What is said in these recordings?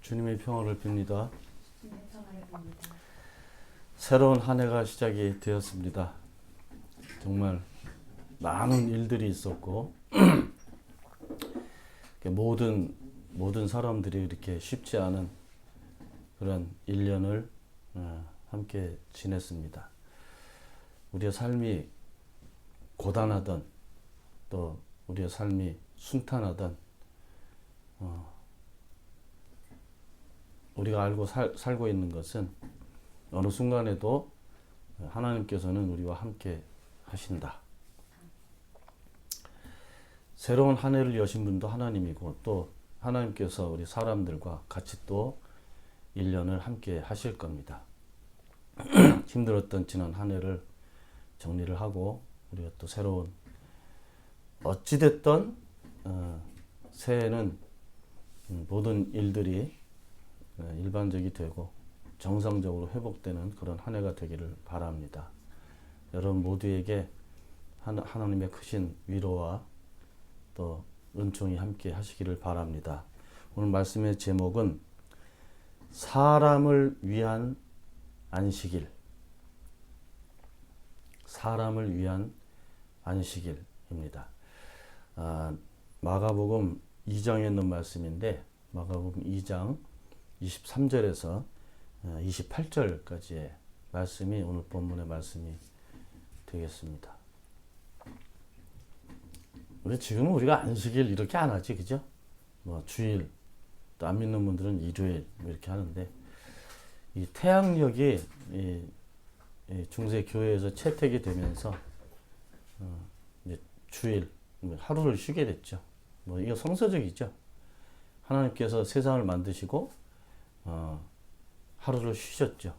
주님의 평화를 빕니다. 주님의 평화를 빕니다. 새로운 한 해가 시작이 되었습니다. 정말 많은 일들이 있었고 모든 사람들이 이렇게 쉽지 않은 그런 1년을 함께 지냈습니다. 우리의 삶이 고단하던 또 우리의 삶이 순탄하던 우리가 알고 살고 있는 것은 어느 순간에도 하나님께서는 우리와 함께 하신다. 새로운 한 해를 여신 분도 하나님이고 또 하나님께서 우리 사람들과 같이 또 1년을 함께 하실 겁니다. 힘들었던 지난 한 해를 정리를 하고 우리가 또 새로운 어찌됐던 새해는 모든 일들이 일반적이 되고 정상적으로 회복되는 그런 한 해가 되기를 바랍니다. 여러분 모두에게 하나님의 크신 위로와 또 은총이 함께 하시기를 바랍니다. 오늘 말씀의 제목은 사람을 위한 안식일. 사람을 위한 안식일입니다. 마가복음 2장에 있는 말씀인데 마가복음 2장 23절에서 28절까지의 말씀이 오늘 본문의 말씀이 되겠습니다. 지금은 우리가 안식일 이렇게 안 하지, 그죠? 뭐 주일, 또 안 믿는 분들은 일요일 이렇게 하는데 이 태양력이 이 중세 교회에서 채택이 되면서 이제 주일 하루를 쉬게 됐죠. 뭐 이거 성서적이죠. 하나님께서 세상을 만드시고 하루를 쉬셨죠.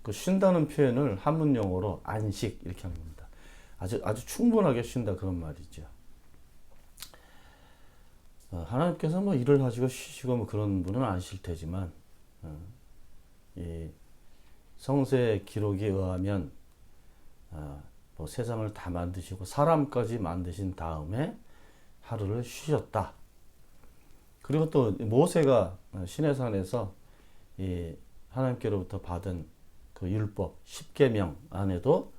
그 쉰다는 표현을 한문 용어로 안식 이렇게 합니다. 아주 충분하게 쉰다 그런 말이죠. 하나님께서 뭐 일을 하시고 쉬시고 뭐 그런 분은 아니실 테지만 이 성서의 기록에 의하면 뭐 세상을 다 만드시고 사람까지 만드신 다음에 하루를 쉬셨다. 그리고 또 모세가 시내산에서 이 하나님께로부터 받은 그 율법 10계명 안에도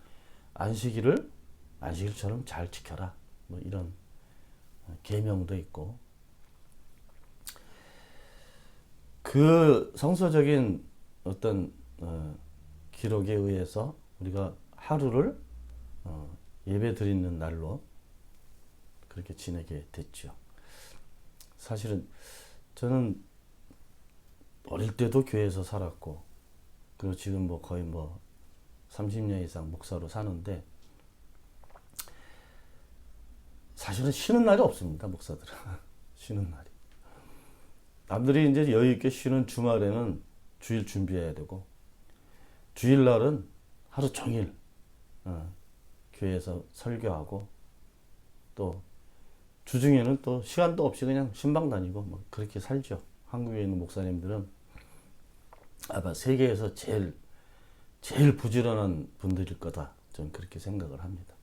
안식일처럼 잘 지켜라. 뭐 이런 계명도 있고 그 성서적인 어떤 기록에 의해서 우리가 하루를 예배 드리는 날로 그렇게 지내게 됐죠. 사실은 저는 어릴 때도 교회에서 살았고 그리고 지금 뭐 거의 30년 이상 목사로 사는데 사실은 쉬는 날이 없습니다. 목사들은 쉬는 날이. 남들이 이제 여유 있게 쉬는 주말에는 주일 준비해야 되고 주일날은 하루 종일 교회에서 설교하고 또 주중에는 또 시간도 없이 그냥 신방 다니고 뭐 그렇게 살죠. 한국에 있는 목사님들은 아마 세계에서 제일 부지런한 분들일 거다. 저는 그렇게 생각을 합니다.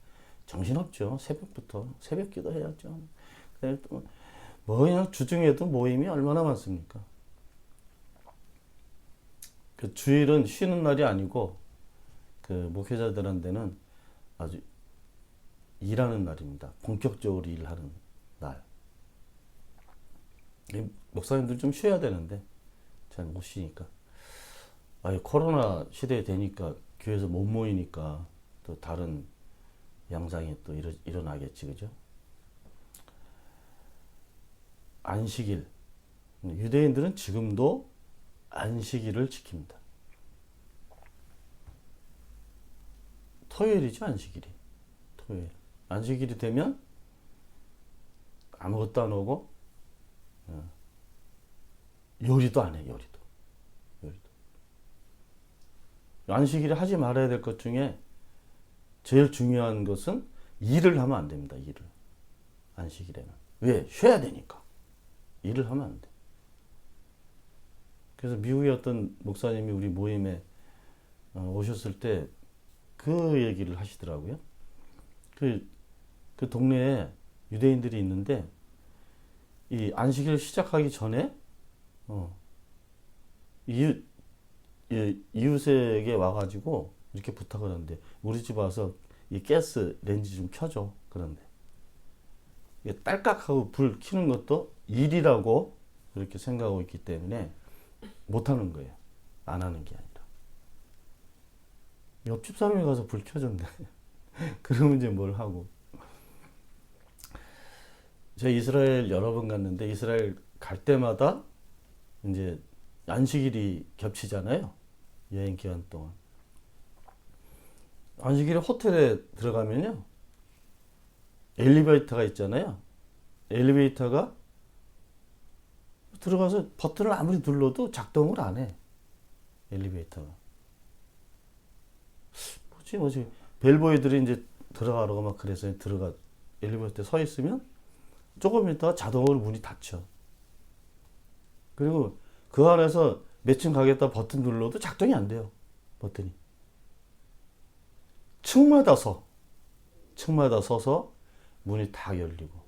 정신없죠. 새벽부터 새벽 기도 해야죠. 또 그냥 주중에도 모임이 얼마나 많습니까? 그 주일은 쉬는 날이 아니고 그 목회자들한테는 아주 일하는 날입니다. 본격적으로 일하는 날. 목사님들 좀 쉬어야 되는데 잘 못 쉬니까. 코로나 시대에 되니까 교회에서 못 모이니까 또 다른 양상이 또 일어나겠지, 그죠? 안식일. 유대인들은 지금도 안식일을 지킵니다. 토요일이죠, 안식일이. 토요일. 안식일이 되면 아무것도 안 오고 요리도 안 해, 요리도. 안식일에 하지 말아야 될 것 중에 제일 중요한 것은 일을 하면 안 됩니다. 일을. 안식일에는. 왜? 쉬어야 되니까. 일을 하면 안 돼. 그래서 미국의 어떤 목사님이 우리 모임에 오셨을 때 그 얘기를 하시더라고요. 그 동네에 유대인들이 있는데 이 안식일 시작하기 전에 이웃, 이웃에게 와가지고 이렇게 부탁을 하는데 우리 집 와서 이 가스 렌지 좀 켜줘. 그런데 이게 딸깍하고 불 켜는 것도 일이라고 이렇게 생각하고 있기 때문에 못하는 거예요. 안 하는 게 아니라. 옆집 사람이 가서 불 켜준대. 그러면 이제 뭘 하고. 제가 이스라엘 여러 번 갔는데 이스라엘 갈 때마다 이제 안식일이 겹치잖아요. 여행 기간 동안. 안식일에 호텔에 들어가면요. 엘리베이터가 있잖아요. 엘리베이터가 들어가서 버튼을 아무리 눌러도 작동을 안 해. 엘리베이터가. 뭐지. 벨보이들이 이제 들어가라고 막 그래서 엘리베이터에 서 있으면 조금 있다가 자동으로 문이 닫혀. 그리고 그 안에서 몇 층 가겠다 버튼 눌러도 작동이 안 돼요. 버튼이. 층마다 서서 문이 다 열리고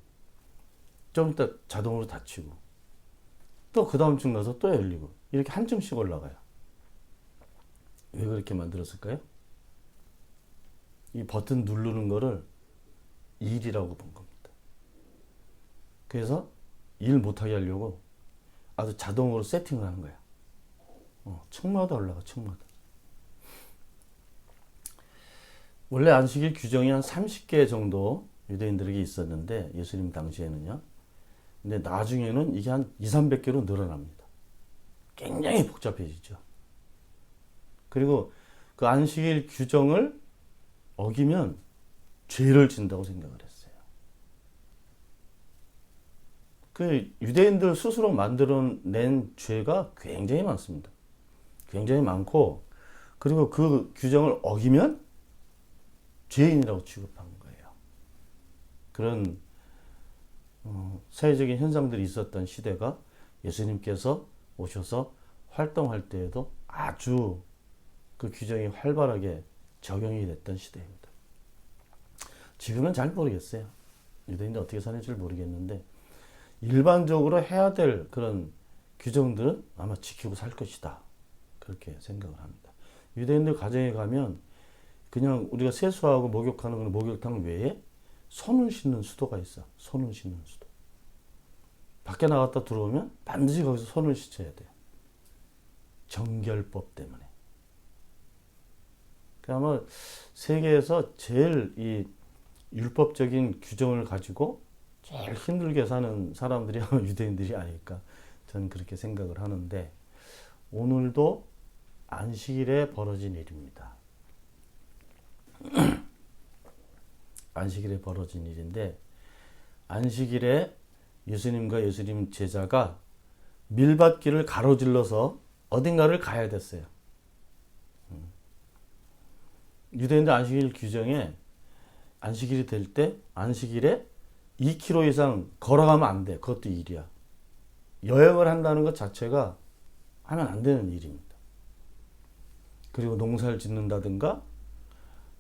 좀 이따 자동으로 닫히고 또 그 다음 층 가서 또 열리고 이렇게 한 층씩 올라가요. 왜 그렇게 만들었을까요? 이 버튼 누르는 거를 일이라고 본 겁니다. 그래서 일 못하게 하려고 아주 자동으로 세팅을 하는 거야. 층마다 올라가, 층마다. 원래 안식일 규정이 한 30개 정도 유대인들에게 있었는데 예수님 당시에는요. 근데 나중에는 이게 한 200~300개로 늘어납니다. 굉장히 복잡해지죠. 그리고 그 안식일 규정을 어기면 죄를 진다고 생각을 했어요. 그 유대인들 스스로 만들어낸 죄가 굉장히 많습니다. 굉장히 많고 그리고 그 규정을 어기면 죄인이라고 취급한 거예요. 그런 사회적인 현상들이 있었던 시대가 예수님께서 오셔서 활동할 때에도 아주 그 규정이 활발하게 적용이 됐던 시대입니다. 지금은 잘 모르겠어요. 유대인들 어떻게 사는지 모르겠는데 일반적으로 해야 될 그런 규정들은 아마 지키고 살 것이다. 그렇게 생각을 합니다. 유대인들 가정에 가면 그냥 우리가 세수하고 목욕하는 건 목욕탕 외에 손을 씻는 수도가 있어. 손을 씻는 수도. 밖에 나갔다 들어오면 반드시 거기서 손을 씻어야 돼요. 정결법 때문에. 아마 세계에서 제일 이 율법적인 규정을 가지고 제일 힘들게 사는 사람들이 아마 유대인들이 아닐까 저는 그렇게 생각을 하는데 오늘도 안식일에 벌어진 일입니다. 안식일에 벌어진 일인데 안식일에 예수님과 예수님 제자가 밀밭길을 가로질러서 어딘가를 가야 됐어요. 유대인들 안식일 규정에 안식일이 될 때 안식일에 2km 이상 걸어가면 안 돼. 그것도 일이야. 여행을 한다는 것 자체가 하면 안 되는 일입니다. 그리고 농사를 짓는다든가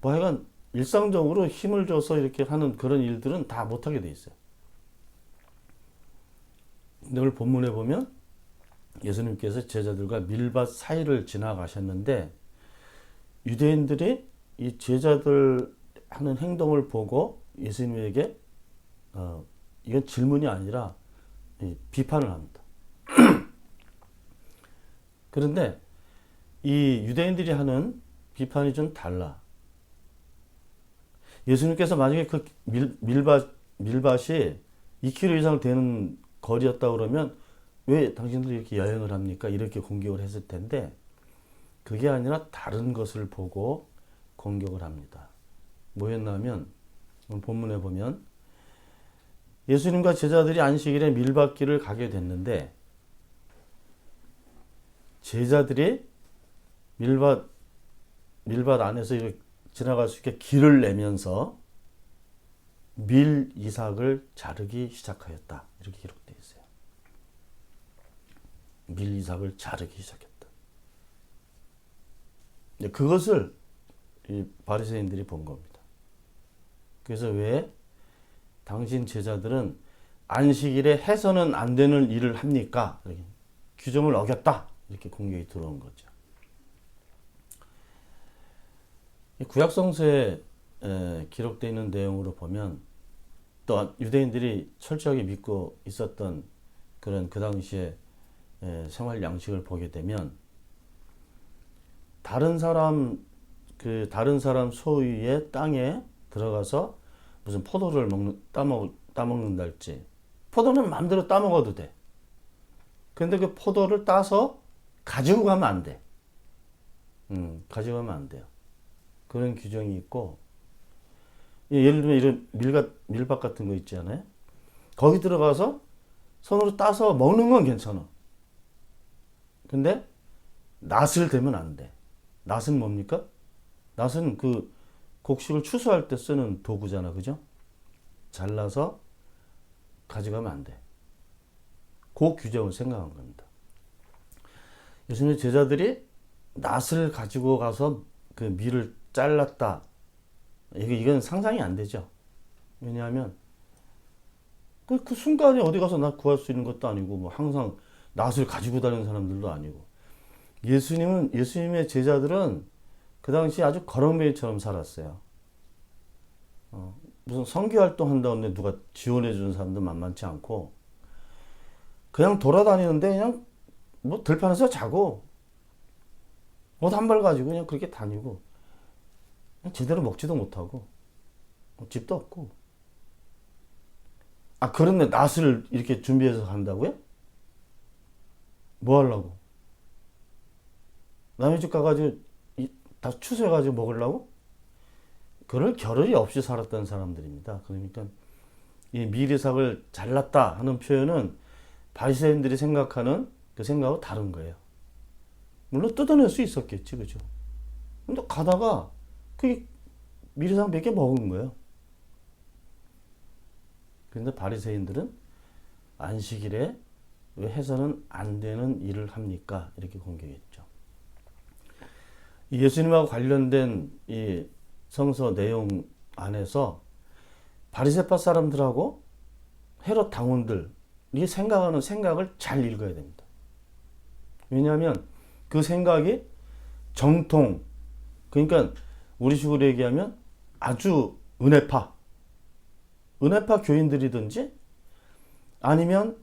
뭐 하여간 일상적으로 힘을 줘서 이렇게 하는 그런 일들은 다 못하게 돼 있어요. 근데 오늘 본문에 보면 예수님께서 제자들과 밀밭 사이를 지나가셨는데 유대인들이 이 제자들 하는 행동을 보고 예수님에게 이건 질문이 아니라 비판을 합니다. 그런데 이 유대인들이 하는 비판이 좀 달라. 예수님께서 만약에 그 밀밭이 2km 이상 되는 거리였다 그러면 왜 당신들이 이렇게 여행을 합니까? 이렇게 공격을 했을 텐데 그게 아니라 다른 것을 보고 공격을 합니다. 뭐였냐면 본문에 보면 예수님과 제자들이 안식일에 밀밭길을 가게 됐는데 제자들이 밀밭 안에서 이렇게 지나갈 수 있게 길을 내면서 밀 이삭을 자르기 시작하였다. 이렇게 기록되어 있어요. 밀 이삭을 자르기 시작했다. 그것을 이 바리새인들이 본 겁니다. 그래서 왜 당신 제자들은 안식일에 해서는 안 되는 일을 합니까? 규정을 어겼다. 이렇게 공격이 들어온 거죠. 이 구약성서에 기록되어 있는 내용으로 보면 또 유대인들이 철저하게 믿고 있었던 그런 그 당시에 생활 양식을 보게 되면 다른 사람 소유의 땅에 들어가서 무슨 포도를 따먹는달지, 포도는 마음대로 따먹어도 돼. 근데 그 포도를 따서 가지고 가면 안 돼. 가지고 가면 안 돼요. 그런 규정이 있고, 예를 들면 이런 밀밭 같은 거 있잖아요. 거기 들어가서 손으로 따서 먹는 건 괜찮아. 근데 낫을 대면 안 돼. 낫은 뭡니까? 낫은 그 곡식을 추수할 때 쓰는 도구잖아, 그죠? 잘라서 가져가면 안 돼. 그 규정을 생각한 겁니다. 예수님의 제자들이 낫을 가지고 가서 그 밀을 잘랐다. 이건 상상이 안 되죠. 왜냐하면 그 순간에 어디 가서 낫 구할 수 있는 것도 아니고, 뭐 항상 낫을 가지고 다니는 사람들도 아니고. 예수님의 제자들은 그 당시 아주 거렁뱅이처럼 살았어요. 무슨 선교 활동 한다는데 누가 지원해 주는 사람도 만만치 않고, 그냥 돌아다니는데 그냥 뭐 들판에서 자고, 옷 한 벌 가지고 그냥 그렇게 다니고, 그냥 제대로 먹지도 못하고, 집도 없고. 아, 그런데 낫을 이렇게 준비해서 간다고요? 뭐 하려고? 남의 집 가가지고 다 추수해가지고 먹으려고? 그럴 겨를이 없이 살았던 사람들입니다. 그러니까 이 미리삭을 잘랐다 하는 표현은 바리새인들이 생각하는 그 생각하고 다른 거예요. 물론 뜯어낼 수 있었겠지, 그죠? 근데 가다가 그 미리삭 몇 개 먹은 거예요. 그런데 바리새인들은 안식일에 왜 해서는 안 되는 일을 합니까? 이렇게 공격했죠. 예수님하고 관련된 이 성서 내용 안에서 바리새파 사람들하고 헤롯 당원들 이 생각하는 생각을 잘 읽어야 됩니다. 왜냐하면 그 생각이 정통, 그러니까 우리식으로 얘기하면 아주 은혜파 교인들이든지 아니면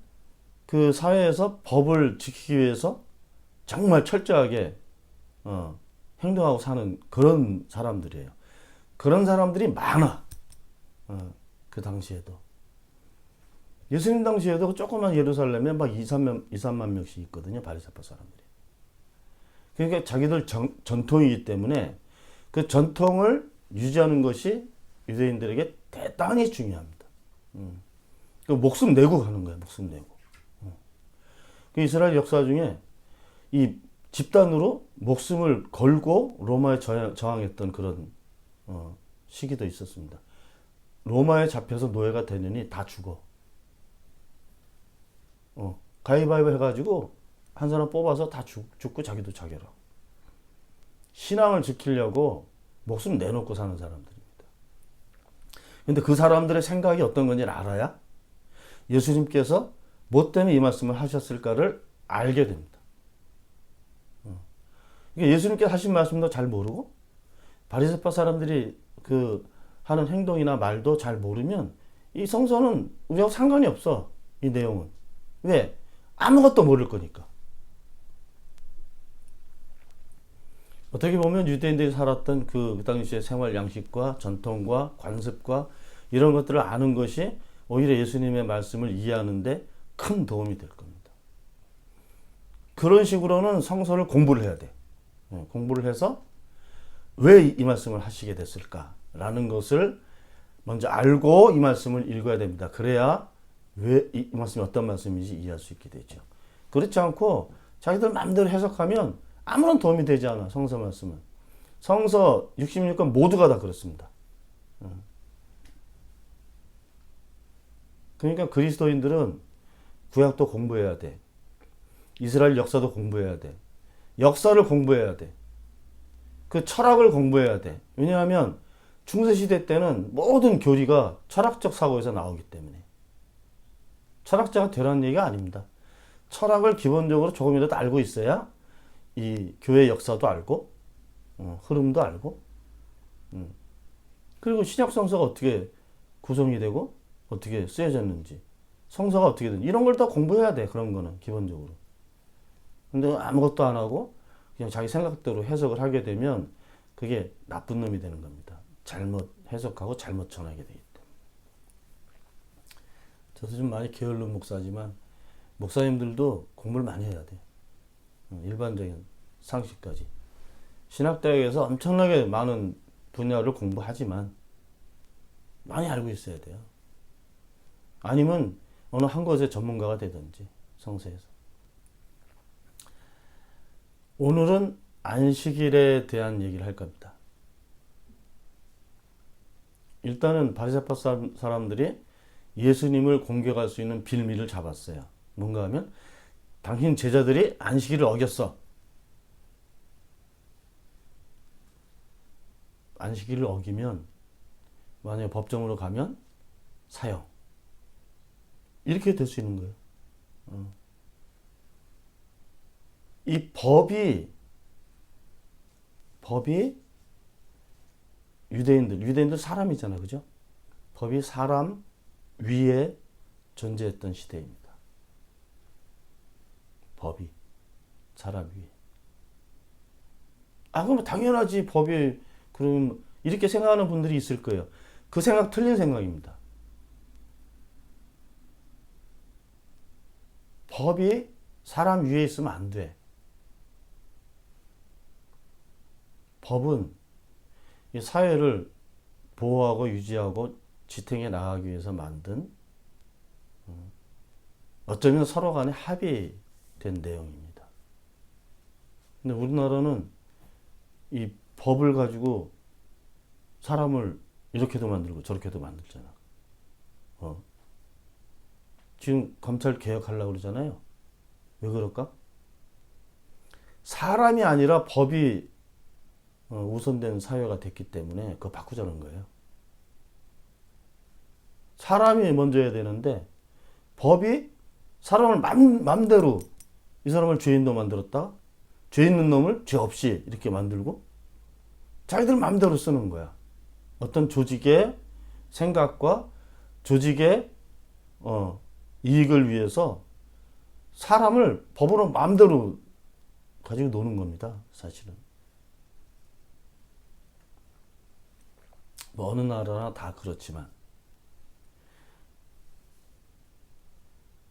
그 사회에서 법을 지키기 위해서 정말 철저하게 행동하고 사는 그런 사람들이에요. 그런 사람들이 많아. 그 당시에도. 예수님 당시에도 조그만 예루살렘에 막 2~3만 명씩 있거든요. 바리새파 사람들이. 그러니까 자기들 전통이기 때문에 그 전통을 유지하는 것이 유대인들에게 대단히 중요합니다. 그 목숨 내고 가는 거예요. 목숨 내고. 그 이스라엘 역사 중에 이 집단으로 목숨을 걸고 로마에 저항했던 그런 시기도 있었습니다. 로마에 잡혀서 노예가 되느니 다 죽어. 가위바위보 해가지고 한 사람 뽑아서 다 죽고 자기도 자결하고. 신앙을 지키려고 목숨 내놓고 사는 사람들입니다. 근데 그 사람들의 생각이 어떤 건지 알아야 예수님께서 뭐 때문에 이 말씀을 하셨을까를 알게 됩니다. 그러니까 예수님께서 하신 말씀도 잘 모르고 바리새파 사람들이 그 하는 행동이나 말도 잘 모르면 이 성서는 우리하고 상관이 없어. 이 내용은. 왜? 아무것도 모를 거니까. 어떻게 보면 유대인들이 살았던 그 당시의 생활 양식과 전통과 관습과 이런 것들을 아는 것이 오히려 예수님의 말씀을 이해하는데 큰 도움이 될 겁니다. 그런 식으로는 성서를 공부를 해야 돼. 공부를 해서 왜 이 말씀을 하시게 됐을까라는 것을 먼저 알고 이 말씀을 읽어야 됩니다. 그래야 왜 이 말씀이 어떤 말씀인지 이해할 수 있게 되죠. 그렇지 않고 자기들 마음대로 해석하면 아무런 도움이 되지 않아. 성서 말씀은. 성서 66권 모두가 다 그렇습니다. 그러니까 그리스도인들은 구약도 공부해야 돼. 이스라엘 역사도 공부해야 돼. 역사를 공부해야 돼. 그 철학을 공부해야 돼. 왜냐하면 중세시대 때는 모든 교리가 철학적 사고에서 나오기 때문에. 철학자가 되라는 얘기가 아닙니다. 철학을 기본적으로 조금이라도 알고 있어야 이 교회 역사도 알고 흐름도 알고 그리고 신약 성서가 어떻게 구성이 되고 어떻게 쓰여졌는지 성서가 어떻게 된 이런 걸 다 공부해야 돼. 그런 거는 기본적으로. 근데 아무것도 안 하고 그냥 자기 생각대로 해석을 하게 되면 그게 나쁜 놈이 되는 겁니다. 잘못 해석하고 잘못 전하게 되기 때문에. 저도 좀 많이 게으른 목사지만 목사님들도 공부를 많이 해야 돼. 일반적인 상식까지. 신학대학에서 엄청나게 많은 분야를 공부하지만 많이 알고 있어야 돼요. 아니면 어느 한 곳의 전문가가 되든지 성서에서. 오늘은 안식일에 대한 얘기를 할 겁니다. 일단은 바리새파 사람들이 예수님을 공격할 수 있는 빌미를 잡았어요. 뭔가 하면 당신 제자들이 안식일을 어겼어. 안식일을 어기면 만약에 법정으로 가면 사형. 이렇게 될 수 있는 거예요. 이 법이 유대인들 사람이잖아, 그죠? 법이 사람 위에 존재했던 시대입니다. 법이 사람 위에. 그럼 당연하지 법이 그럼 이렇게 생각하는 분들이 있을 거예요. 그 생각 틀린 생각입니다. 법이 사람 위에 있으면 안 돼. 법은 이 사회를 보호하고 유지하고 지탱해 나가기 위해서 만든 어쩌면 서로 간에 합의된 내용입니다. 근데 우리나라는 이 법을 가지고 사람을 이렇게도 만들고 저렇게도 만들잖아. 지금 검찰 개혁하려고 그러잖아요. 왜 그럴까? 사람이 아니라 법이 우선된 사회가 됐기 때문에 그거 바꾸자는 거예요. 사람이 먼저 해야 되는데 법이 사람을 맘대로 이 사람을 죄인도 만들었다. 죄 있는 놈을 죄 없이 이렇게 만들고 자기들 맘대로 쓰는 거야. 어떤 조직의 생각과 조직의 이익을 위해서 사람을 법으로 맘대로 가지고 노는 겁니다. 사실은. 뭐 어느 나라나 다 그렇지만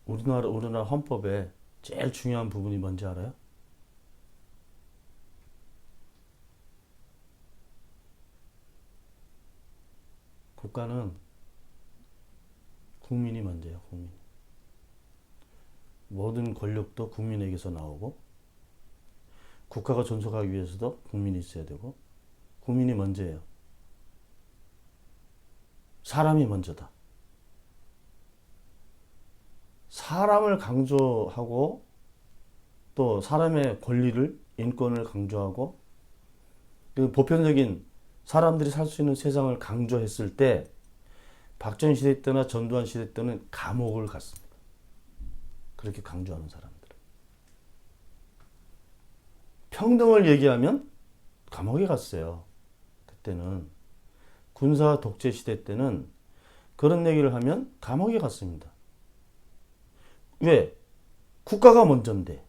우리나라 헌법에 제일 중요한 부분이 뭔지 알아요? 국가는 국민이 먼저예요. 국민. 모든 권력도 국민에게서 나오고 국가가 존속하기 위해서도 국민이 있어야 되고 국민이 먼저예요. 사람이 먼저다. 사람을 강조하고 또 사람의 권리를 인권을 강조하고 보편적인 사람들이 살 수 있는 세상을 강조했을 때 박정희 시대 때나 전두환 시대 때는 감옥을 갔습니다. 그렇게 강조하는 사람들. 평등을 얘기하면 감옥에 갔어요. 그때는 군사 독재 시대 때는 그런 얘기를 하면 감옥에 갔습니다. 왜? 국가가 먼저인데.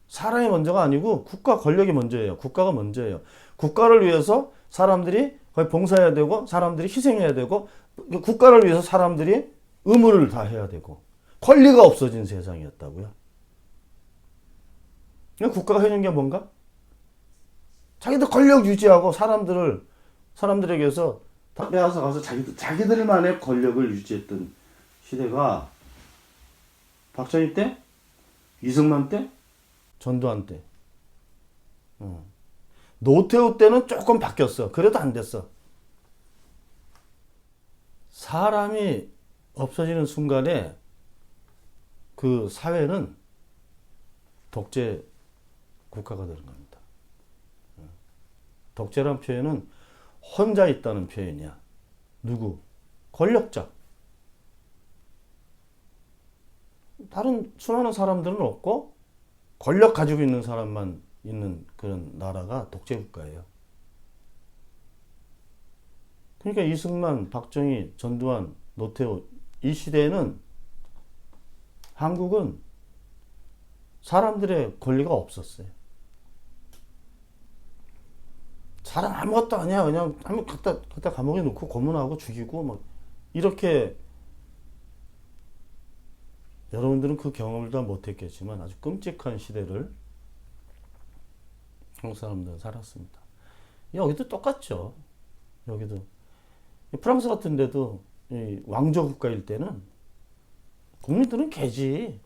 사람이 먼저가 아니고 국가 권력이 먼저예요. 국가가 먼저예요. 국가를 위해서 사람들이 거의 봉사해야 되고 사람들이 희생해야 되고 국가를 위해서 사람들이 의무를 다 해야 되고 권리가 없어진 세상이었다고요. 국가가 해준 게 뭔가? 자기들 권력 유지하고 사람들에게서 다 빼앗아 가서 자기들만의 권력을 유지했던 시대가 박정희 때, 이승만 때, 전두환 때. 노태우 때는 조금 바뀌었어. 그래도 안 됐어. 사람이 없어지는 순간에 그 사회는 독재 국가가 되는 겁니다. 독재란 표현은 혼자 있다는 표현이야. 누구? 권력자. 다른 수많은 사람들은 없고 권력 가지고 있는 사람만 있는 그런 나라가 독재 국가예요. 그러니까 이승만, 박정희, 전두환, 노태우 이 시대에는 한국은 사람들의 권리가 없었어요. 사람 아무것도 아니야. 그냥 한번 갖다 감옥에 놓고 고문하고 죽이고 막 이렇게 여러분들은 그 경험을 다 못했겠지만 아주 끔찍한 시대를 한국 사람들은 살았습니다. 여기도 똑같죠. 여기도 프랑스 같은 데도 왕조 국가일 때는 국민들은 개지.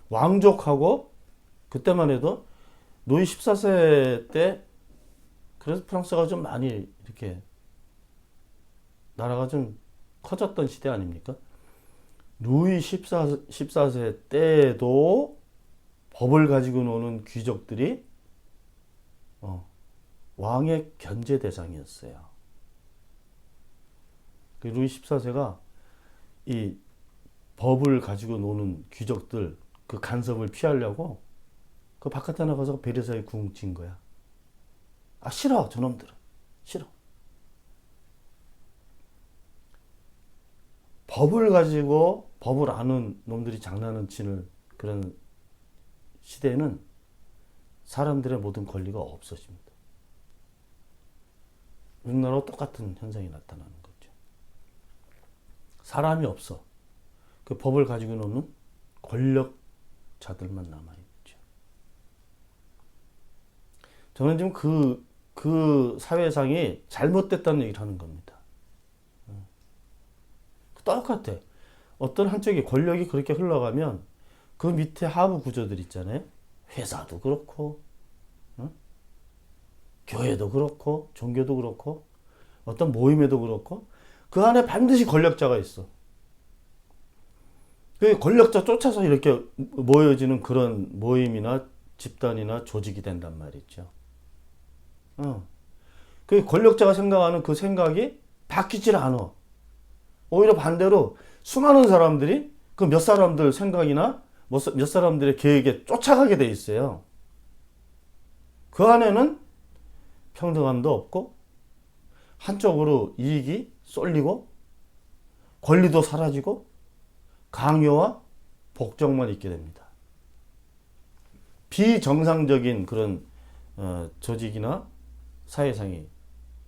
왕족하고 그때만 해도 루이 14세 때 그래서 프랑스가 좀 많이 이렇게 나라가 좀 커졌던 시대 아닙니까? 루이 14세 때도 법을 가지고 노는 귀족들이 왕의 견제 대상이었어요. 그 루이 14세가 이 법을 가지고 노는 귀족들 그 간섭을 피하려고 그 바깥에 나가서 베르사유 궁 진 거야. 아 싫어 저놈들은 싫어. 법을 가지고 법을 아는 놈들이 장난을 치는 그런 시대에는 사람들의 모든 권리가 없어집니다. 우리나라와 똑같은 현상이 나타나는 거죠. 사람이 없어. 그 법을 가지고 노는 권력자들만 남아있죠. 저는 지금 그 사회상이 잘못됐다는 얘기를 하는 겁니다. 똑같아. 어떤 한쪽에 권력이 그렇게 흘러가면 그 밑에 하부 구조들 있잖아요. 회사도 그렇고, 교회도 그렇고, 종교도 그렇고, 어떤 모임에도 그렇고, 그 안에 반드시 권력자가 있어. 그 권력자 쫓아서 이렇게 모여지는 그런 모임이나 집단이나 조직이 된단 말이죠. 그 권력자가 생각하는 그 생각이 바뀌질 않아. 오히려 반대로 수많은 사람들이 그 몇 사람들 생각이나 몇 사람들의 계획에 쫓아가게 돼 있어요. 그 안에는 평등함도 없고 한쪽으로 이익이 쏠리고 권리도 사라지고 강요와 복종만 있게 됩니다. 비정상적인 그런 조직이나 사회상이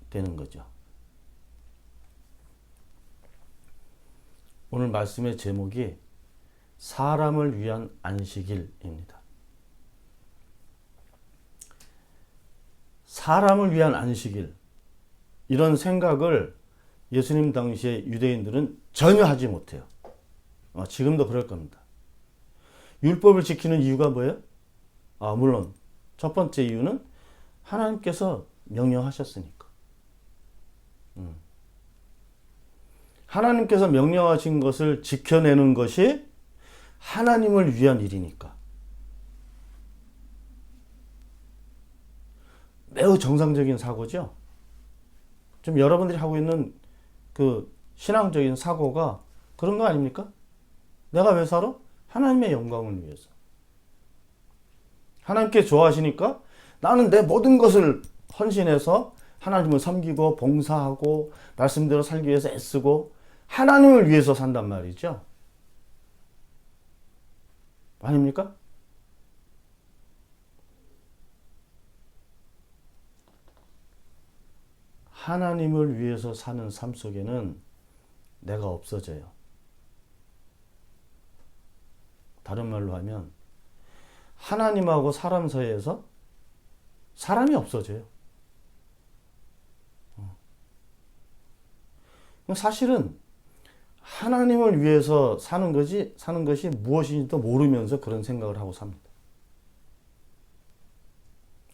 되는 거죠. 오늘 말씀의 제목이 사람을 위한 안식일입니다. 사람을 위한 안식일 이런 생각을 예수님 당시에 유대인들은 전혀 하지 못해요. 지금도 그럴 겁니다. 율법을 지키는 이유가 뭐예요? 물론 첫 번째 이유는 하나님께서 명령하셨으니까. 하나님께서 명령하신 것을 지켜내는 것이 하나님을 위한 일이니까. 매우 정상적인 사고죠. 좀 여러분들이 하고 있는 그 신앙적인 사고가 그런 거 아닙니까? 내가 왜 살아? 하나님의 영광을 위해서. 하나님께 좋아하시니까 나는 내 모든 것을 헌신해서 하나님을 섬기고 봉사하고 말씀대로 살기 위해서 애쓰고 하나님을 위해서 산단 말이죠. 아닙니까? 하나님을 위해서 사는 삶 속에는 내가 없어져요. 다른 말로 하면 하나님하고 사람 사이에서 사람이 없어져요. 사실은 하나님을 위해서 사는 것이 무엇인지도 모르면서 그런 생각을 하고 삽니다.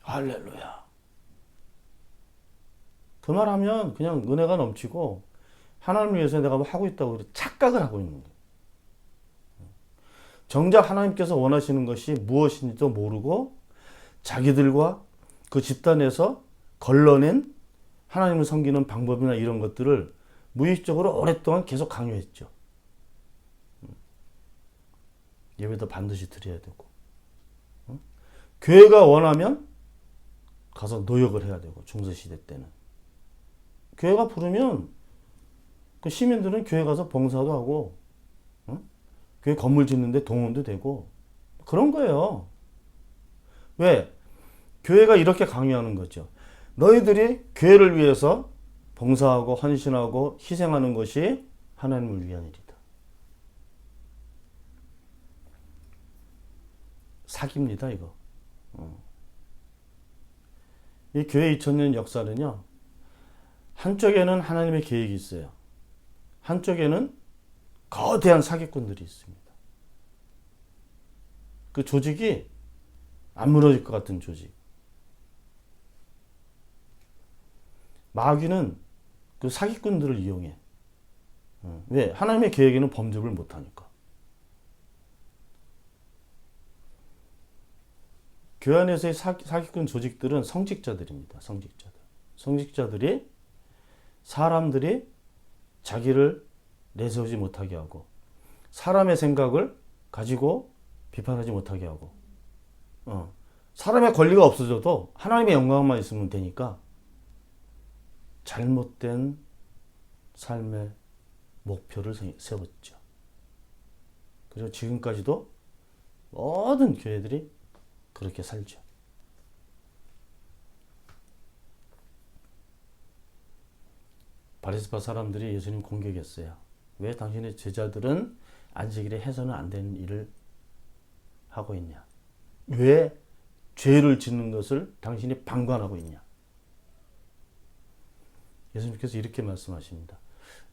할렐루야. 그 말하면 그냥 은혜가 넘치고 하나님을 위해서 내가 뭐 하고 있다고 착각을 하고 있는 거예요. 정작 하나님께서 원하시는 것이 무엇인지도 모르고 자기들과 그 집단에서 걸러낸 하나님을 섬기는 방법이나 이런 것들을 무의식적으로 오랫동안 계속 강요했죠. 예배도 반드시 드려야 되고, 어? 교회가 원하면 가서 노역을 해야 되고, 중세시대 때는. 교회가 부르면 그 시민들은 교회 가서 봉사도 하고, 어? 교회 건물 짓는데 동원도 되고, 그런 거예요. 왜? 교회가 이렇게 강요하는 거죠. 너희들이 교회를 위해서 봉사하고 헌신하고 희생하는 것이 하나님을 위한 일이다. 사기입니다, 이거. 이 교회 2000년 역사는요, 한쪽에는 하나님의 계획이 있어요. 한쪽에는 거대한 사기꾼들이 있습니다. 그 조직이 안 무너질 것 같은 조직. 마귀는 그 사기꾼들을 이용해. 왜? 하나님의 계획에는 범접을 못하니까. 교회 안에서의 사기꾼 조직들은 성직자들입니다. 성직자들. 성직자들이 사람들이 자기를 내세우지 못하게 하고, 사람의 생각을 가지고 비판하지 못하게 하고, 사람의 권리가 없어져도 하나님의 영광만 있으면 되니까 잘못된 삶의 목표를 세웠죠. 그리고 지금까지도 모든 교회들이 그렇게 살죠. 바리새파 사람들이 예수님 공격했어요. 왜 당신의 제자들은 안식일에 해서는 안 되는 일을 하고 있냐? 왜 죄를 짓는 것을 당신이 방관하고 있냐? 예수님께서 이렇게 말씀하십니다.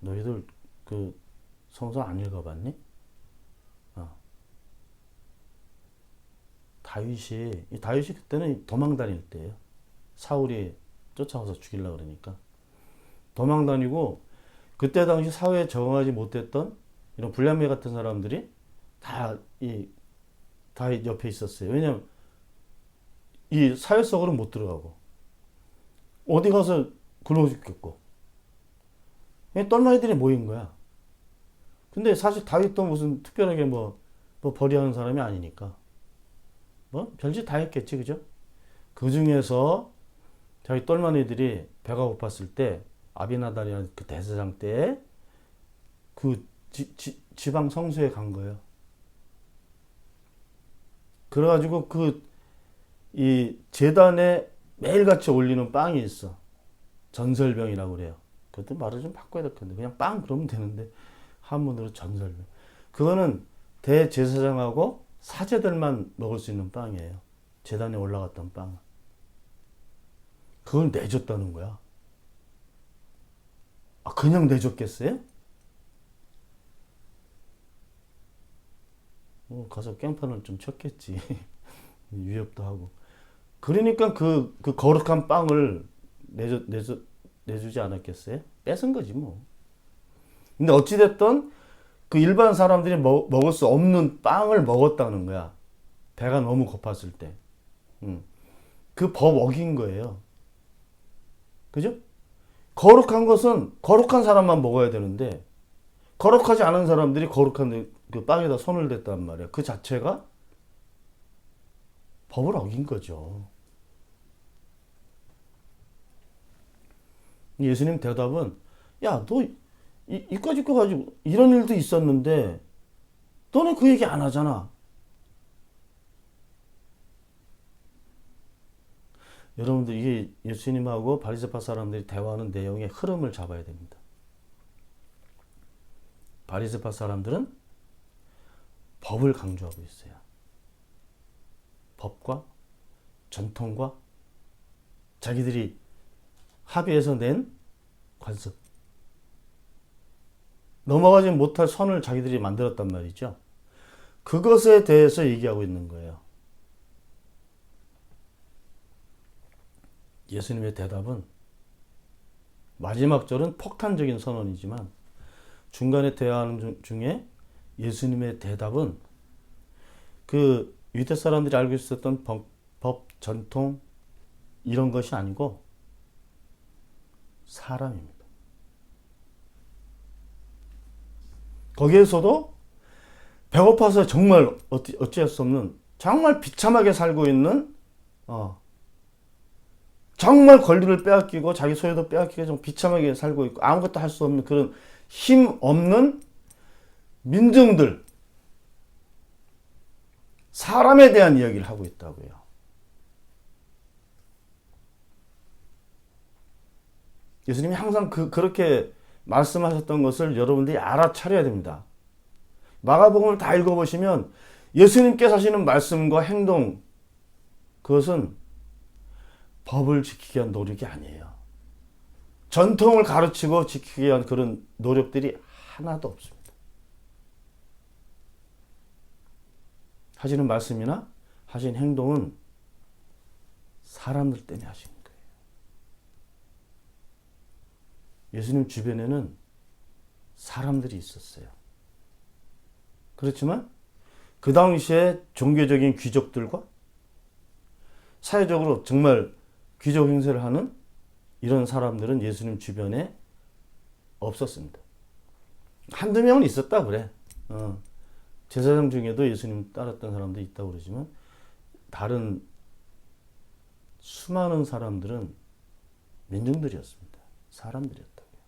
너희들 그 성서 안 읽어봤니? 다윗이 그때는 도망 다닐 때예요. 사울이 쫓아와서 죽이려고 그러니까. 도망 다니고, 그때 당시 사회에 적응하지 못했던 이런 불량배 같은 사람들이 다 다윗 옆에 있었어요. 왜냐면 이 사회 속으로 못 들어가고, 어디 가서 굶어 죽겠고, 똘마이들이 모인 거야. 근데 사실 다윗도 무슨 특별하게 뭐 벌이하는 사람이 아니니까 별짓 다 했겠지, 그죠? 그 중에서 자기 똘마니들이 배가 고팠을 때 아비나달이라는 그 대제사장 때 그 지방 성소에 간 거예요. 그래가지고 이 제단에 매일같이 올리는 빵이 있어. 전설병이라고 그래요. 그것도 말을 좀 바꿔야 될 건데, 그냥 빵 그러면 되는데 한문으로 전설병. 그거는 대제사장하고 사제들만 먹을 수 있는 빵이에요. 제단에 올라갔던 빵은. 그걸 내줬다는 거야. 그냥 내줬겠어요? 가서 깽판을 좀 쳤겠지. 위협도 하고. 그러니까 그 거룩한 빵을 내주지 않았겠어요? 뺏은 거지 뭐. 근데 어찌됐든 그 일반 사람들이 먹을 수 없는 빵을 먹었다는 거야. 배가 너무 고팠을 때. 그 법 어긴 거예요. 그죠? 거룩한 것은 거룩한 사람만 먹어야 되는데, 거룩하지 않은 사람들이 거룩한 그 빵에다 손을 댔단 말이야. 그 자체가 법을 어긴 거죠. 예수님 대답은, 야, 너 이까짓 거 가지고 이런 일도 있었는데 너는 그 얘기 안 하잖아. 여러분들, 이게 예수님하고 바리새파 사람들이 대화하는 내용의 흐름을 잡아야 됩니다. 바리새파 사람들은 법을 강조하고 있어요. 법과 전통과 자기들이 합의해서 낸 관습. 넘어가지 못할 선을 자기들이 만들었단 말이죠. 그것에 대해서 얘기하고 있는 거예요. 예수님의 대답은, 마지막 절은 폭탄적인 선언이지만 중간에 대화하는 중에 예수님의 대답은 그 유대 사람들이 알고 있었던 법, 전통 이런 것이 아니고 사람입니다. 거기에서도 배고파서 정말 어찌할 수 없는 정말 비참하게 살고 있는 정말 권리를 빼앗기고 자기 소유도 빼앗기고 좀 비참하게 살고 있고 아무것도 할 수 없는 그런 힘 없는 민중들 사람에 대한 이야기를 하고 있다고요. 예수님이 항상 그렇게 말씀하셨던 것을 여러분들이 알아차려야 됩니다. 마가복음을 다 읽어보시면 예수님께서 하시는 말씀과 행동 그것은 법을 지키기 위한 노력이 아니에요. 전통을 가르치고 지키기 위한 그런 노력들이 하나도 없습니다. 하시는 말씀이나 하신 행동은 사람들 때문에 하시는 거예요. 예수님 주변에는 사람들이 있었어요. 그렇지만 그 당시에 종교적인 귀족들과 사회적으로 정말 귀족 행세를 하는 이런 사람들은 예수님 주변에 없었습니다. 한두 명은 있었다 그래. 제사장 중에도 예수님 따랐던 사람도 있다고 그러지만 다른 수많은 사람들은 민중들이었습니다. 사람들이었다고요.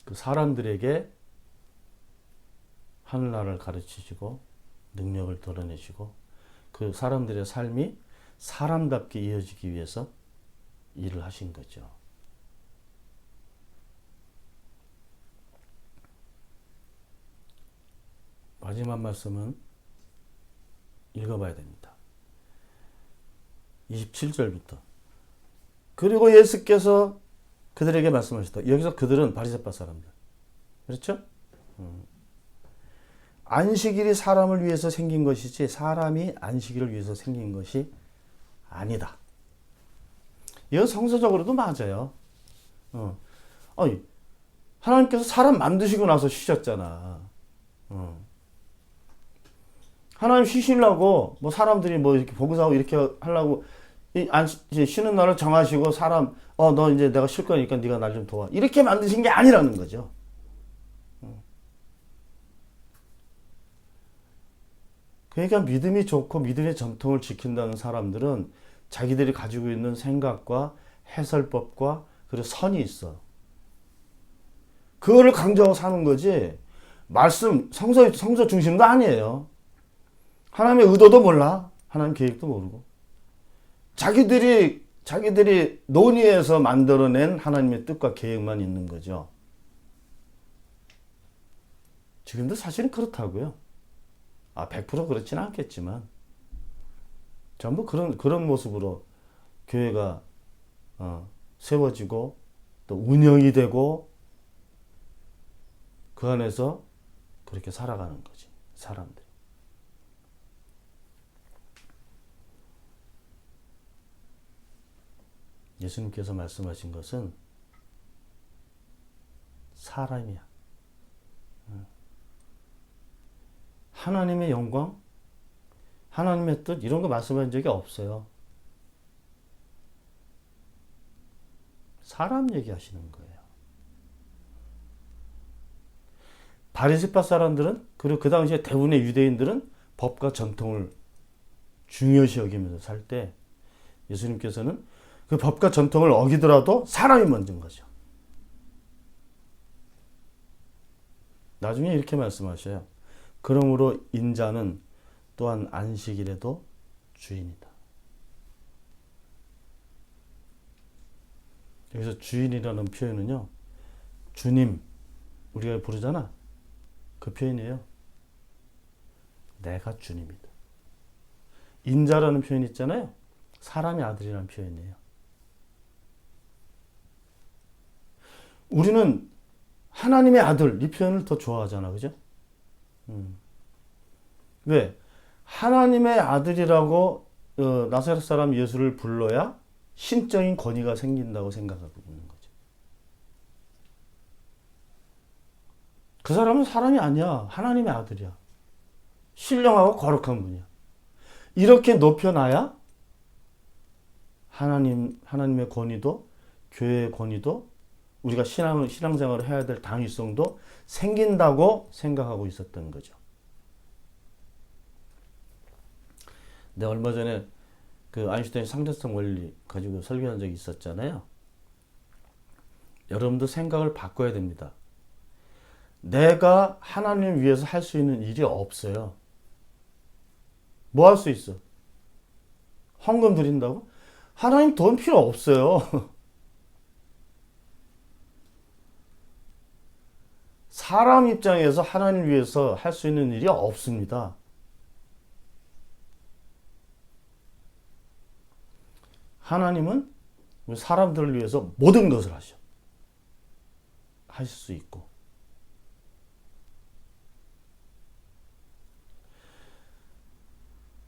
그 사람들에게 하늘나라를 가르치시고 능력을 드러내시고 그 사람들의 삶이 사람답게 이어지기 위해서 일을 하신 거죠. 마지막 말씀은 읽어봐야 됩니다. 27절부터. 그리고 예수께서 그들에게 말씀하셨다. 여기서 그들은 바리새파 사람들. 그렇죠? 안식일이 사람을 위해서 생긴 것이지 사람이 안식일을 위해서 생긴 것이 아니다. 이건 성서적으로도 맞아요. 아니, 하나님께서 사람 만드시고 나서 쉬셨잖아. 하나님 쉬시려고 뭐 사람들이 뭐 이렇게 봉사하고 이렇게 하려고 이제 쉬는 날을 정하시고 사람 너 이제 내가 쉴 거니까 네가 날 좀 도와 이렇게 만드신 게 아니라는 거죠. 그러니까 믿음이 좋고 믿음의 전통을 지킨다는 사람들은 자기들이 가지고 있는 생각과 해설법과 그리고 선이 있어. 그거를 강조하고 사는 거지. 말씀 성서 중심도 아니에요. 하나님의 의도도 몰라. 하나님 계획도 모르고. 자기들이 논의해서 만들어낸 하나님의 뜻과 계획만 있는 거죠. 지금도 사실은 그렇다고요. 100% 그렇지는 않겠지만 전부 그런 모습으로 교회가 세워지고 또 운영이 되고 그 안에서 그렇게 살아가는 거지. 사람들이. 예수님께서 말씀하신 것은 사람이야. 하나님의 영광, 하나님의 뜻 이런 거 말씀한 적이 없어요. 사람 얘기하시는 거예요. 바리새파 사람들은 그리고 그 당시에 대부분의 유대인들은 법과 전통을 중요시 여기면서 살 때 예수님께서는 그 법과 전통을 어기더라도 사람이 먼저인 거죠. 나중에 이렇게 말씀하셔요. 그러므로 인자는 또한 안식일에도 주인이다. 여기서 주인이라는 표현은요. 주님 우리가 부르잖아. 그 표현이에요. 내가 주님이다. 인자라는 표현 있잖아요. 사람의 아들이라는 표현이에요. 우리는 하나님의 아들 이 표현을 더 좋아하잖아. 그죠? 왜? 하나님의 아들이라고 나사렛 사람 예수를 불러야 신적인 권위가 생긴다고 생각하고 있는 거죠. 그 사람은 사람이 아니야. 하나님의 아들이야. 신령하고 거룩한 분이야. 이렇게 높여놔야 하나님의 권위도 교회의 권위도 우리가 신앙생활을 해야 될 당위성도 생긴다고 생각하고 있었던 거죠. 내가 얼마 전에 그 아인슈타인 상대성 원리 가지고 설교한 적이 있었잖아요. 여러분도 생각을 바꿔야 됩니다. 내가 하나님을 위해서 할 수 있는 일이 없어요. 뭐 할 수 있어? 헌금 드린다고? 하나님 돈 필요 없어요. 사람 입장에서 하나님 위해서 할 수 있는 일이 없습니다. 하나님은 사람들을 위해서 모든 것을 하실 수 있고.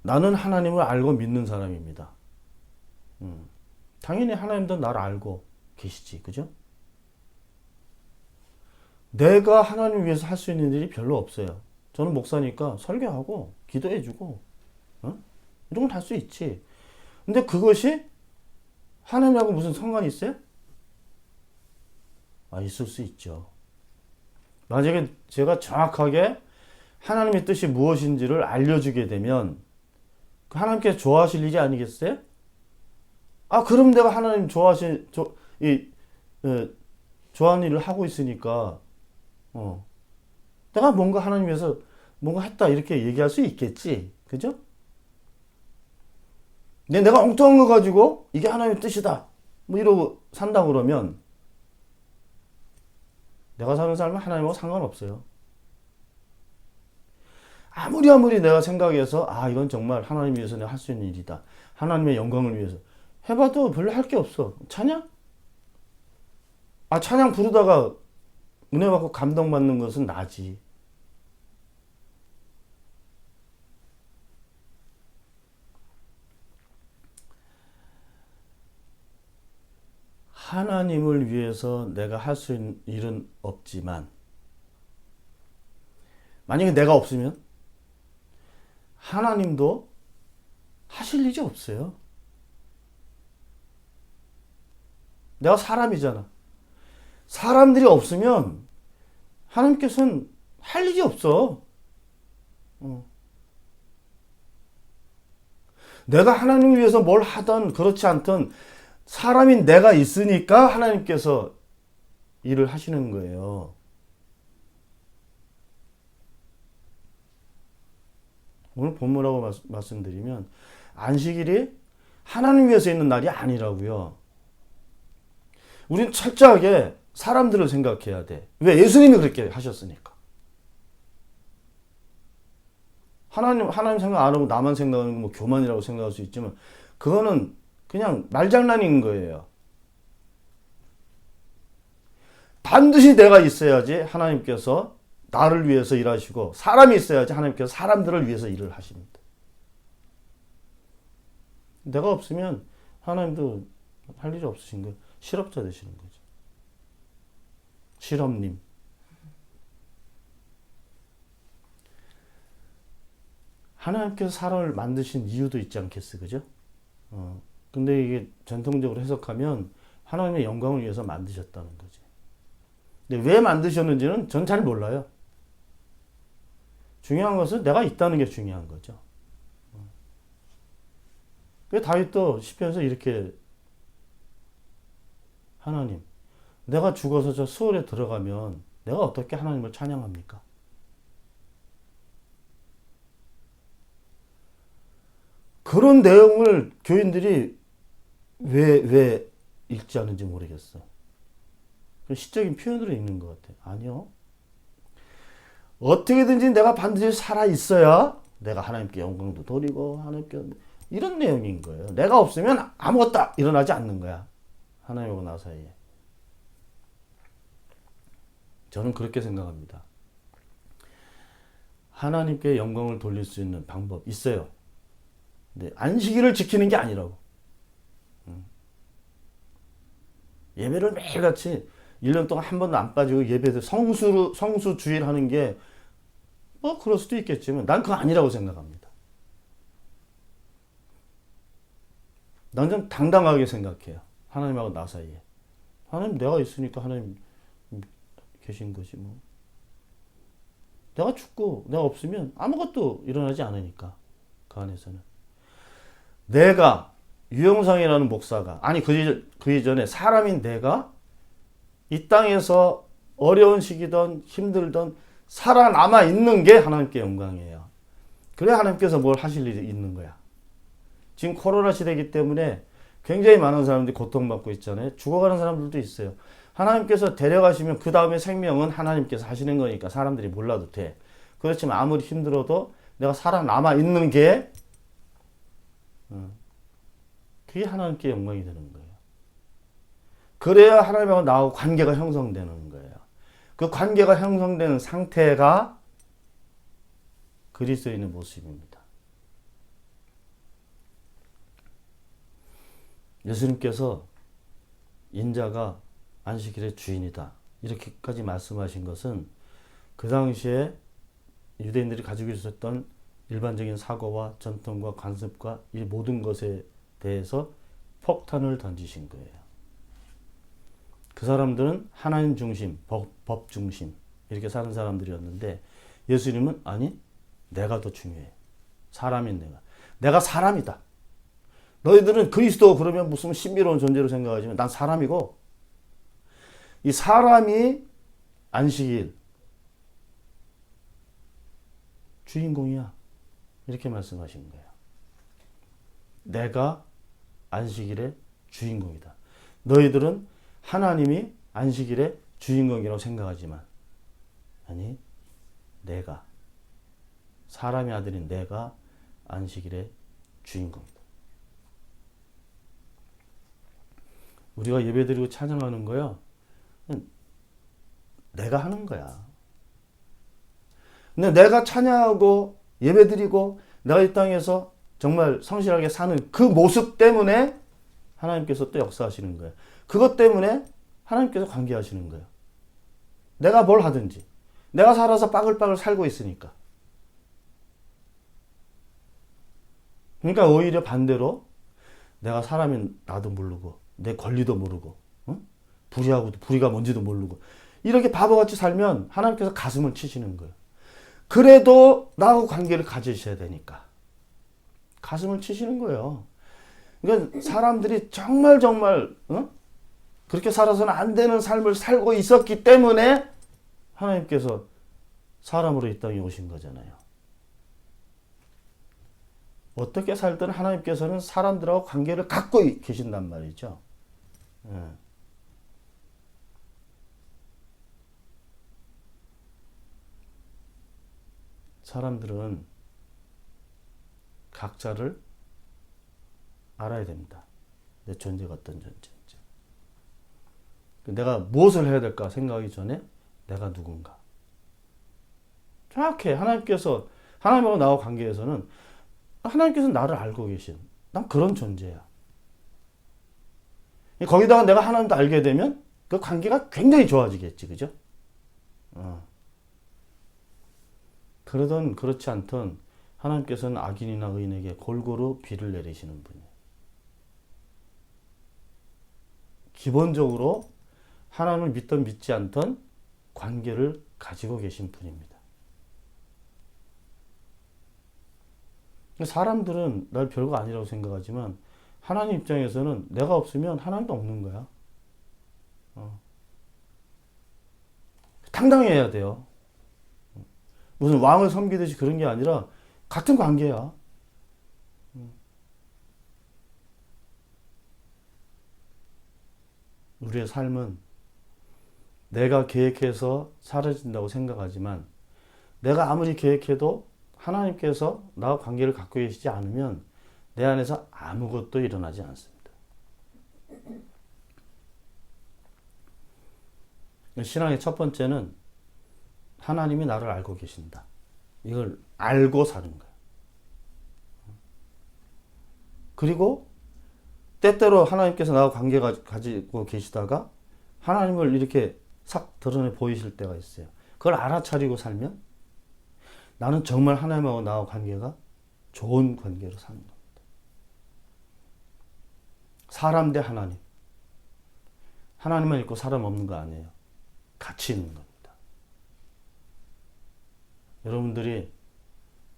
나는 하나님을 알고 믿는 사람입니다. 당연히 하나님도 나를 알고 계시지, 그죠? 내가 하나님 위해서 할 수 있는 일이 별로 없어요. 저는 목사니까 설교하고 기도해주고 이런 건 할 수 있지. 근데 그것이 하나님하고 무슨 상관이 있어요? 있을 수 있죠. 만약에 제가 정확하게 하나님의 뜻이 무엇인지를 알려주게 되면 하나님께서 좋아하실 일이 아니겠어요? 그럼 내가 하나님 좋아하는 일을 하고 있으니까 내가 뭔가 하나님 위해서 뭔가 했다 이렇게 얘기할 수 있겠지. 그죠? 근데 내가 엉뚱한 거 가지고 이게 하나님의 뜻이다 뭐 이러고 산다 그러면 내가 사는 삶은 하나님하고 상관없어요. 아무리 내가 생각해서 이건 정말 하나님 위해서 내가 할 수 있는 일이다. 하나님의 영광을 위해서 해봐도 별로 할 게 없어. 찬양? 찬양 부르다가 은혜 받고 감동받는 것은 나지. 하나님을 위해서 내가 할 수 있는 일은 없지만 만약에 내가 없으면 하나님도 하실 일이 없어요. 내가 사람이잖아. 사람들이 없으면 하나님께서는 할 일이 없어. 내가 하나님을 위해서 뭘 하든 그렇지 않든 사람인 내가 있으니까 하나님께서 일을 하시는 거예요. 오늘 본문이라고 말씀드리면 안식일이 하나님 위해서 있는 날이 아니라고요. 우리는 철저하게 사람들을 생각해야 돼. 왜? 예수님이 그렇게 하셨으니까. 하나님 생각 안 하고 나만 생각하는 거 뭐 교만이라고 생각할 수 있지만 그거는 그냥 말장난인 거예요. 반드시 내가 있어야지 하나님께서 나를 위해서 일하시고 사람이 있어야지 하나님께서 사람들을 위해서 일을 하십니다. 내가 없으면 하나님도 할 일이 없으신 거예요. 실업자 되시는 거죠. 실업님. 하나님께서 사람을 만드신 이유도 있지 않겠어요? 그죠? 근데 이게 전통적으로 해석하면 하나님의 영광을 위해서 만드셨다는 거지. 근데 왜 만드셨는지는 전 잘 몰라요. 중요한 것은 내가 있다는 게 중요한 거죠. 왜 다윗도 시편에서 이렇게 하나님, 내가 죽어서 저 수월에 들어가면 내가 어떻게 하나님을 찬양합니까? 그런 내용을 교인들이 왜 읽지 않는지 모르겠어. 시적인 표현으로 읽는 것 같아. 아니요. 어떻게든지 내가 반드시 살아 있어야 내가 하나님께 영광도 돌리고 하나님께 이런 내용인 거예요. 내가 없으면 아무것도 일어나지 않는 거야. 하나님하고 나 사이에. 저는 그렇게 생각합니다. 하나님께 영광을 돌릴 수 있는 방법 있어요. 근데 안식일을 지키는 게 아니라고. 예배를 매일같이 1년 동안 한 번도 안 빠지고 예배를 성수주일 하는 게 뭐 그럴 수도 있겠지만 난 그거 아니라고 생각합니다. 난 좀 당당하게 생각해요. 하나님하고 나 사이에. 하나님 내가 있으니까 하나님 계신 거지 뭐. 내가 죽고 내가 없으면 아무것도 일어나지 않으니까 그 안에서는. 내가 유영상이라는 목사가 아니 그 이전에 사람인 내가 이 땅에서 어려운 시기든 힘들든 살아남아 있는 게 하나님께 영광이에요. 그래 하나님께서 뭘 하실 일이 있는 거야. 지금 코로나 시대이기 때문에 굉장히 많은 사람들이 고통받고 있잖아요. 죽어가는 사람들도 있어요. 하나님께서 데려가시면 그 다음에 생명은 하나님께서 하시는 거니까 사람들이 몰라도 돼. 그렇지만 아무리 힘들어도 내가 살아남아 있는 게 그게 하나님께 영광이 되는 거예요. 그래야 하나님하고 나하고 관계가 형성되는 거예요. 그 관계가 형성되는 상태가 그리스도인의 모습입니다. 예수님께서 인자가 안식일의 주인이다. 이렇게까지 말씀하신 것은 그 당시에 유대인들이 가지고 있었던 일반적인 사고와 전통과 관습과 이 모든 것에 대해서 폭탄을 던지신 거예요. 그 사람들은 하나님 중심, 법 중심 이렇게 사는 사람들이었는데 예수님은 아니 내가 더 중요해. 사람인 내가 사람이다. 너희들은 그리스도 그러면 무슨 신비로운 존재로 생각하지만 난 사람이고 이 사람이 안식일 주인공이야. 이렇게 말씀하신 거예요. 내가 안식일의 주인공이다. 너희들은 하나님이 안식일의 주인공이라고 생각하지만 아니 내가 사람의 아들인 내가 안식일의 주인공이다. 우리가 예배드리고 찬양하는 거요. 내가 하는 거야. 근데 내가 찬양하고 예배드리고 내가 이 땅에서 정말 성실하게 사는 그 모습 때문에 하나님께서 또 역사하시는 거예요. 그것 때문에 하나님께서 관계하시는 거예요. 내가 뭘 하든지 내가 살아서 빠글빠글 살고 있으니까. 그러니까 오히려 반대로 내가 사람인 나도 모르고 내 권리도 모르고 불의가 뭔지도 모르고 이렇게 바보같이 살면 하나님께서 가슴을 치시는 거예요. 그래도 나하고 관계를 가지셔야 되니까 가슴을 치시는 거예요. 그러니까 사람들이 정말 그렇게 살아서는 안 되는 삶을 살고 있었기 때문에 하나님께서 사람으로 이 땅에 오신 거잖아요. 어떻게 살든 하나님께서는 사람들하고 관계를 갖고 계신단 말이죠. 사람들은 각자를 알아야 됩니다. 내 존재가 어떤 존재인지. 내가 무엇을 해야 될까 생각하기 전에 내가 누군가. 정확해. 하나님하고 나와 관계에서는 하나님께서 나를 알고 계신 난 그런 존재야. 거기다가 내가 하나님도 알게 되면 그 관계가 굉장히 좋아지겠지. 그죠? 그러든 그렇지 않든 하나님께서는 악인이나 의인에게 골고루 비를 내리시는 분이에요. 기본적으로 하나님을 믿든 믿지 않든 관계를 가지고 계신 분입니다. 사람들은 날 별거 아니라고 생각하지만 하나님 입장에서는 내가 없으면 하나님도 없는 거야. 당당해야 돼요. 무슨 왕을 섬기듯이 그런 게 아니라 같은 관계야. 우리의 삶은 내가 계획해서 사라진다고 생각하지만 내가 아무리 계획해도 하나님께서 나와 관계를 갖고 계시지 않으면 내 안에서 아무것도 일어나지 않습니다. 신앙의 첫 번째는 하나님이 나를 알고 계신다. 이걸 알고 사는 거예요. 그리고 때때로 하나님께서 나와 관계 가지고 계시다가 하나님을 이렇게 싹 드러내 보이실 때가 있어요. 그걸 알아차리고 살면 나는 정말 하나님하고 나와 관계가 좋은 관계로 사는 겁니다. 사람 대 하나님. 하나님만 있고 사람 없는 거 아니에요. 같이 있는 겁니다. 여러분들이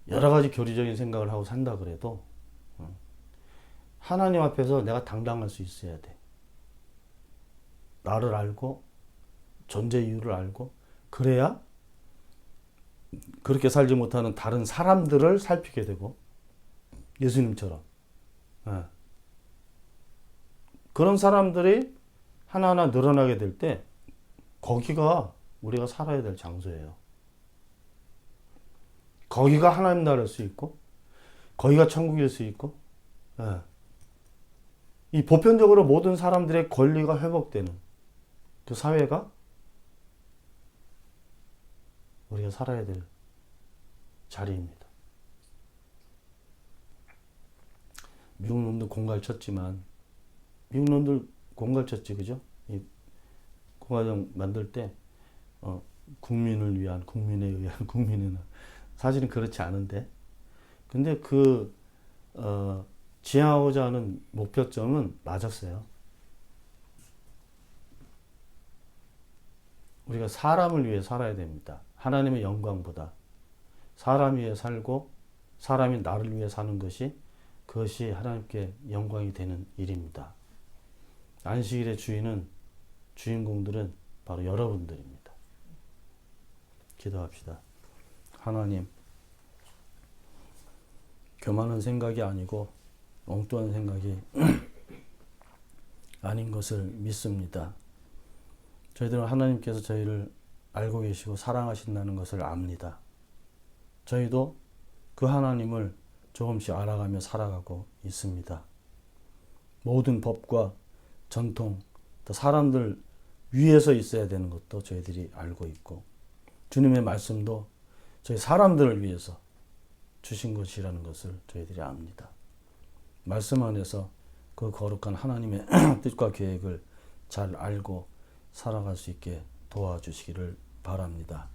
여러 가지 교리적인 생각을 하고 산다 그래도 하나님 앞에서 내가 당당할 수 있어야 돼. 나를 알고 존재 이유를 알고 그래야 그렇게 살지 못하는 다른 사람들을 살피게 되고 예수님처럼 그런 사람들이 하나하나 늘어나게 될 때 거기가 우리가 살아야 될 장소예요. 거기가 하나님 나라일 수 있고 거기가 천국일 수 있고 이 보편적으로 모든 사람들의 권리가 회복되는 그 사회가 우리가 살아야 될 자리입니다. 미국 놈들 공갈 쳤지만 미국 놈들 공갈 쳤지 그죠? 이 공화정 만들 때 국민을 위한 국민에 의한 국민은 사실은 그렇지 않은데 근데 지향하고자 하는 목표점은 맞았어요. 우리가 사람을 위해 살아야 됩니다. 하나님의 영광보다 사람 위해 살고 사람이 나를 위해 사는 것이 그것이 하나님께 영광이 되는 일입니다. 안식일의 주인공들은 바로 여러분들입니다. 기도합시다. 하나님, 교만한 생각이 아니고 엉뚱한 생각이 아닌 것을 믿습니다. 저희들은 하나님께서 저희를 알고 계시고 사랑하신다는 것을 압니다. 저희도 그 하나님을 조금씩 알아가며 살아가고 있습니다. 모든 법과 전통, 또 사람들 위에서 있어야 되는 것도 저희들이 알고 있고 주님의 말씀도 저희 사람들을 위해서 주신 것이라는 것을 저희들이 압니다. 말씀 안에서 그 거룩한 하나님의 뜻과 계획을 잘 알고 살아갈 수 있게 도와주시기를 바랍니다.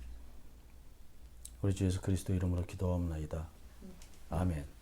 우리 주 예수 그리스도 이름으로 기도하옵나이다. 아멘.